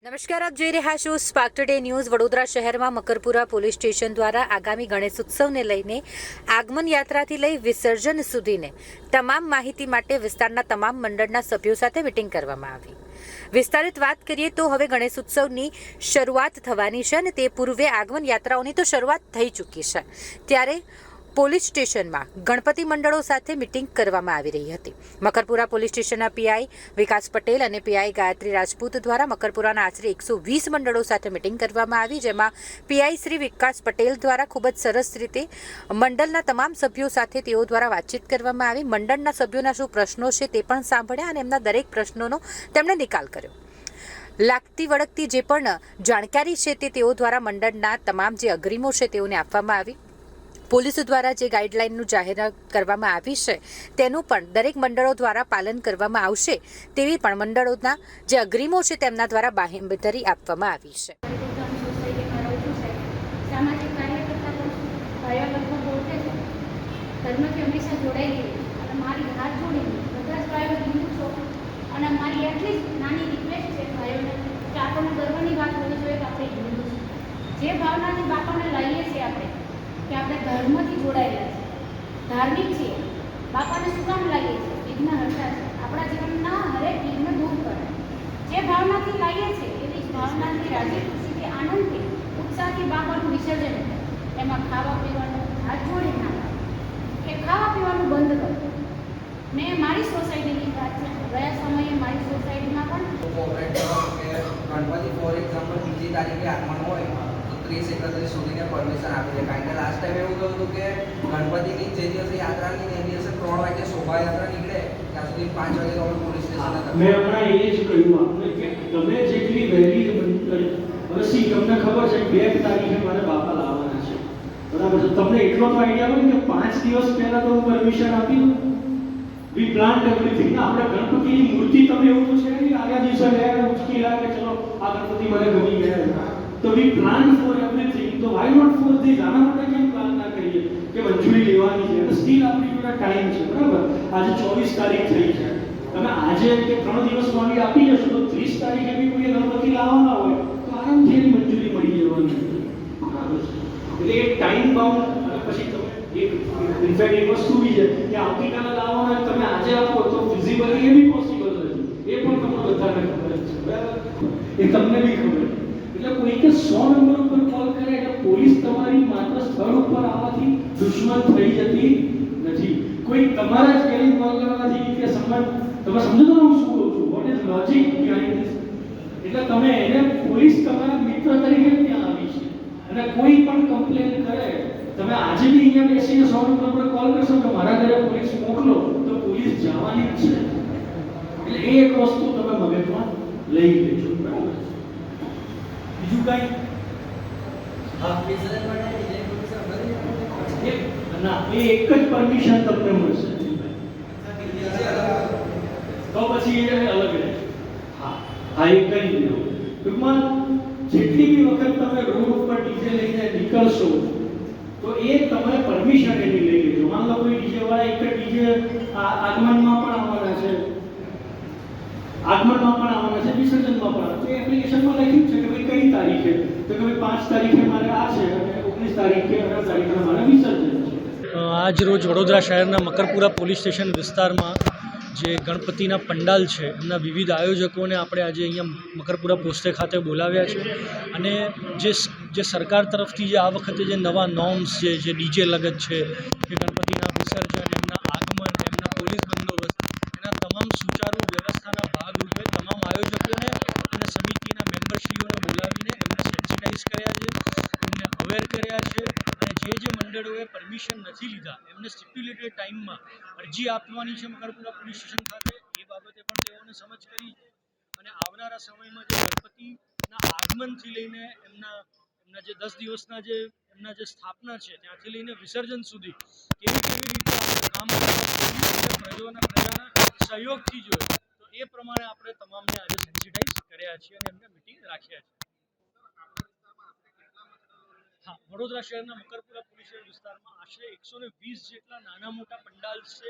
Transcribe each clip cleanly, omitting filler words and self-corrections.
નમસ્કાર, આપ જોઈ રહ્યા છો સ્પાર્ક ટુડે ન્યૂઝ। વડોદરા શહેરમાં મકરપુરા પોલીસ સ્ટેશન દ્વારા આગામી ગણેશ ઉત્સવને લઈને આગમન યાત્રાથી લઈ વિસર્જન સુધીને તમામ માહિતી માટે વિસ્તારના તમામ મંડળના સભ્યો સાથે મિટિંગ કરવામાં આવી। વિસ્તારિત વાત કરીએ તો હવે ગણેશ ઉત્સવની શરૂઆત થવાની છે અને તે પૂર્વે આગમન યાત્રાઓની તો શરૂઆત થઈ ચૂકી છે, ત્યારે પોલીસ સ્ટેશનમાં ગણપતિ મંડળો સાથે મિટિંગ કરવામાં આવી રહી હતી। મકરપુરા પોલીસ સ્ટેશનના પીઆઈ વિકાસ પટેલ અને પીઆઈ ગાયત્રી રાજપૂત દ્વારા મકરપુરાના આશરે 120 મંડળો સાથે મિટિંગ કરવામાં આવી, જેમાં પીઆઈ શ્રી વિકાસ પટેલ દ્વારા ખૂબ જ સરસ રીતે મંડળના તમામ સભ્યો સાથે તેઓ દ્વારા વાતચીત કરવામાં આવી। મંડળના સભ્યોના શું પ્રશ્નો છે તે પણ સાંભળ્યા અને એમના દરેક પ્રશ્નોનો તેમણે નિકાલ કર્યો। લાગતી વળગતી જે પણ જાણકારી છે તે તેઓ દ્વારા મંડળના તમામ જે અગ્રીમો છે તેઓને આપવામાં આવી। પોલીસ દ્વારા જે ગાઈડલાઈનનું જાહેરાત કરવામાં આવી છે તેનું પણ દરેક મંડળો દ્વારા પાલન કરવામાં આવશે તેવી પણ મંડળોના જે અગ્રીમો છે તેમના દ્વારા બાહેંધરી આપવામાં આવી છે। સામાજિક કાર્યકર્તા પણ ભાઈઓ લગભગ બોલતે છે, ધર્મથી હંમેશા જોડાયેલી અને મારી હાથ જોડીને બધા જ ભાઈઓ હિન્દુ છો અને મારી એટલી જ નાની રિક્વેસ્ટ છે ભાઈઓને કે આપણને ગર્વની વાત હોવી જોઈએ કે આપણે હિન્દુ છીએ। જે ભાવનાથી બાપાને લઈએ છીએ આપણે કે આપણે ધર્મથી જોડાયેલા છીએ, ધાર્મિક છીએ, બાપાને શું કામ લાગીએ છીએ? વિઘ્ન હર્તા છે, આપણા જીવનના હરેક વિઘ્ન દૂર કરે। જે ભાવનાથી લાવીએ છીએ એવી જ ભાવનાથી રાજી ખુશીથી આનંદથી ઉત્સાહથી બાપાનું વિસર્જન કરે। એમાં ખાવા પીવાનું હાથ જોડી ના કે ખાવા પીવાનું બંધ કરો। મેં મારી સોસાયટીની વાત છે, ગયા સમયે મારી સોસાયટીમાં પણ ગણપતિ ફોર એક્ઝામ્પલ બીજી તારીખે આગમન હોય તો 30-31 સુધીને પરમિશન આપી છે, કારણ કે લાસ્ટ ટાઈમ એવું થયું હતું કે ગણપતિની જે દિવસે યાત્રા ની એ દિવસે 3 વાગે શોભાયાત્રા નીકળે ત્યાં સુધી 5 વાગે તો પોલીસ સ્ટેશન હતા। મેં હમણાં એ જ કહ્યું આપને કે તમે જેટલી વહેલી હવે સી તમને ખબર છે 2 તારીખે મારે બાપા લાવવાના છે, બરાબર છે? તમને એટલો તો આઈડિયા હોય કે 5 દિવસ પહેલા તો હું પરમિશન આપી દઉં। વી પ્લાન્ટ એવરીથિંગ। આપણે ગણપતિની મૂર્તિ તમે એવું તો છે નહીં આગલા દિવસે ગયા ઉચકી લાગે ચલો આ ગણપતિ મને ગમી ગયા, તો વી પ્લાન ફોર એવરીથિંગ। તો વાય નોટ ફોર ધીસ? આના માટે કેમ પ્લાન ના કરીએ કે મંજૂરી લેવાની છે અને સ્ટીલ આપણી જોડે ટાઈમ છે, બરાબર? આજે 24 તારીખ થઈ છે, તમે આજે કે 3 દિવસ માંગી આપી જશો તો 30 તારીખે બી કોઈ ગણપતિ લાવવાના હોય તો આરામથી એની મંજૂરી મળી જવાની, બરાબર છે? એટલે એક ટાઈમ બાઉન્ડ અને પછી તમે ઇનફેક્ટ એક વસ્તુ બી છે કે આવતીકાલે લાવવાના તમે આજે આપો તો ફિઝિબલી એ બી પોસિબલ નથી, એ પણ તમને બધાને ખબર છે, બરાબર? એ તમને બી ખબર છે। એટલે કોઈ કે 100 નંબર ઉપર કોલ કરે એટલે પોલીસ તમારી માત્ર સ્થળ ઉપર આવવાથી દુશ્મન થઈ જતી નથી। કોઈ તમારા જ પેલી કોલ કરવાથી કે સંબંધ તમે સમજો છો હું શું કહું છું? What is logic behind this? એટલે તમે એને પોલીસ તમારા મિત્ર તરીકે ત્યાં આવી છે અને કોઈ પણ કમ્પ્લેન કરે તમે આજે બી અહીંયા બેસીને 100 નંબર પર કોલ કરશો કે મારા ઘરે પોલીસ મોકલો તો પોલીસ જવાની જ છે। એટલે એ એક વસ્તુ તમે મગજમાં લઈ લેજો, બરાબર? બીજું કઈ? હા, ના, એ એક જ પરમિશન તમને મળશે, તો પછી એ અલગ રહે। હા હા, એ કરી દેજો। ટૂંકમાં જેટલી બી વખત તમે રોડ ઉપર ડીજે લઈને નીકળશો તો એ તમે પરમિશન એની લઈ લેજો। માન લો કોઈ ડીજે વાળા એક ડીજે આગમનમાં પણ આવવાના છે, વિસર્જનમાં પણ તો એપ્લિકેશનમાં લખ્યું છે કે ભાઈ કઈ તારીખે, તો કે ભાઈ 5 તારીખે મારે આ છે અને 19 તારીખે 18 તારીખે મારે વિસર્જન છે। આજ રોજ વડોદરા શહેરના મકરપુરા પોલીસ સ્ટેશન વિસ્તારમાં જે ગણપતિના પંડાલ છે એમના વિવિધ આયોજકોને આપણે આજે અહીંયા મકરપુરા પોસ્ટે ખાતે બોલાવ્યા છે અને જે સરકાર તરફથી જે આ વખતે જે નવા નોર્મ્સ જે ડીજે લગત છે કે ગણપતિના વિસર્જન, એમના આગમન, એમના પોલીસ બંદોબસ્ત, એના તમામ સુચારુ વ્યવસ્થાના ભાગરૂપે તમામ આયોજકોને અને સમિતિના મેમ્બરશ્રીઓને બોલાવીને એમને સેન્સિટાઇઝ કર્યા છે, એમને અવેર કર્યા છે અને જે મંડળોએ પરમિશન નથી લીધા એમને સ્ટિપ્યુલેટેડ ટાઈમમાં અરજી આપવાની છે મકરપુરા પોલીસ સ્ટેશન ખાતે, એ બાબતે પણ તેઓને સમજ કરી અને આવનારા સમયમાં જે ગણપતિના આગમનથી લઈને એમના જે 10 દિવસના જે એમના જે સ્થાપના છે ત્યાંથી લઈને વિસર્જન સુધી કેવી રીતે આપણે કામ પ્રજાના સહયોગથી જોઈએ તો એ પ્રમાણે આપણે તમામને આજે સેન્સિટાઇઝ કર્યા છીએ અને એમને મિટિંગ રાખ્યા છે। હા, વડોદરા શહેરના મકરપુરા પોલીસ વિસ્તારમાં આશરે 120 જેટલા નાના મોટા પંડાલ છે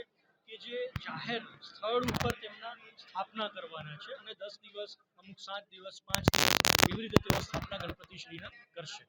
કે જે જાહેર સ્થળ ઉપર તેમના સ્થાપના કરવાના છે અને 10 દિવસ, અમુક 7 દિવસ, 5 દિવસ એવી રીતે તેઓ સ્થાપના ગણપતિશ્રીના કરશે.